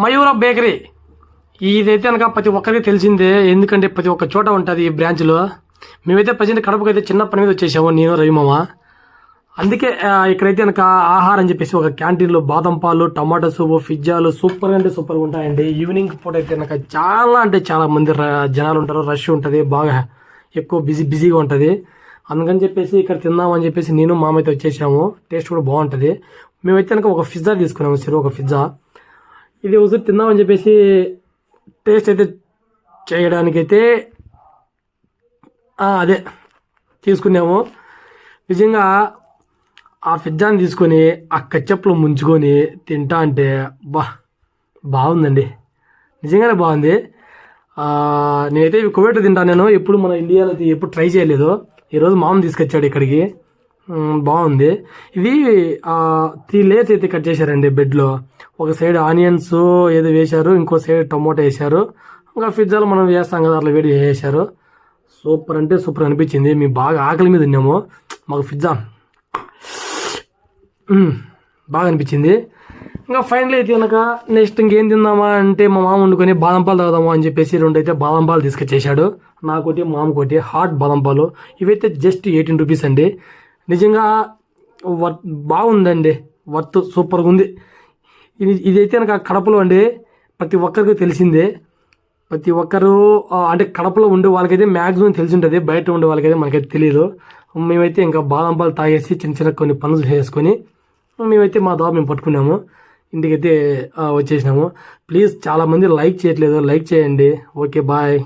మయూర bakery ఇదైతే కనుక ప్రతి ఒక్కరికి తెలిసిందే, ఎందుకంటే ప్రతి ఒక్క చోట ఉంటుంది ఈ బ్రాంచ్లో. మేమైతే ప్రజెంట్ కడపకి అయితే చిన్న పని మీద వచ్చేసాము, నేను రవిమామ. అందుకే ఇక్కడైతే కనుక ఆహారం అని చెప్పేసి ఒక క్యాంటీన్లో బాదం పాలు, టమాటో సూపు, పిజ్జాలు సూపర్గా అంటే సూపర్గా ఉంటాయండి. ఈవినింగ్ పూట అయితే కనుక చాలా అంటే చాలా మంది జనాలు ఉంటారు, రష్ ఉంటుంది, బాగా ఎక్కువ బిజీగా ఉంటుంది. అందుకని చెప్పేసి ఇక్కడ తిందామని చెప్పేసి నేను మామ అయితే వచ్చేసాము. టేస్ట్ కూడా బాగుంటుంది. మేమైతే కనుక ఒక పిజ్జా తీసుకున్నాము, సరే ఒక పిజ్జా. ఇది ఒకసారి తిందామని చెప్పేసి టేస్ట్ అయితే చేయడానికైతే అదే తీసుకున్నాము. నిజంగా ఆ పిజ్జాని తీసుకొని ఆ కచ్చప్లో ముంచుకొని తింటా అంటే బాగుందండి, నిజంగానే బాగుంది. నేనైతే కువైట్లో తింటాను, నేను ఎప్పుడు మన ఇండియాలో ఎప్పుడు ట్రై చేయలేదు. ఈరోజు మామ తీసుకొచ్చాడు ఇక్కడికి, బాగుంది. ఇది 3 లేయర్స్ అయితే కట్ చేశారండి బెడ్లో. ఒక సైడ్ ఆనియన్స్ ఏదో వేశారు, ఇంకో సైడ్ టొమాటో వేశారు, ఇంకా పిజ్జాలో మనం వేస్తాం కదా అట్లా వేడి వేసారు. సూపర్ అంటే సూపర్ అనిపించింది. మేము బాగా ఆకలి మీద ఉన్నాము, మాకు పిజ్జా బాగా అనిపించింది. ఇంకా ఫైనల్ అయితే కనుక నెక్స్ట్ ఇంకేం తిందామా అంటే మా మామ వండుకొని బాదం పాలు తాగుదామా అని చెప్పేసి 2 అయితే బాదం పాలు తీసుకొచ్చేసాడు. నాకోటి మామకోటి హాట్ బాదం పాలు. ఇవైతే జస్ట్ 18 రూపీస్ అండి. నిజంగా బాగుందండి, వర్త్ సూపర్గా ఉంది. ఇదైతే కనుక కడపలో అండి ప్రతి ఒక్కరికి తెలిసిందే. ప్రతి ఒక్కరు అంటే కడపలో ఉండే వాళ్ళకైతే మ్యాక్సిమం తెలిసి ఉంటుంది, బయట ఉండే వాళ్ళకైతే మనకైతే తెలియదు. మేమైతే ఇంకా బాదం పాలు తాగేసి చిన్న కొన్ని పనులు చేసుకొని మేమైతే మా దాబా మేము పట్టుకున్నాము, ఇంటికైతే వచ్చేసినాము. ప్లీజ్ చాలామంది లైక్ చేయట్లేదు, లైక్ చేయండి. Okay bye.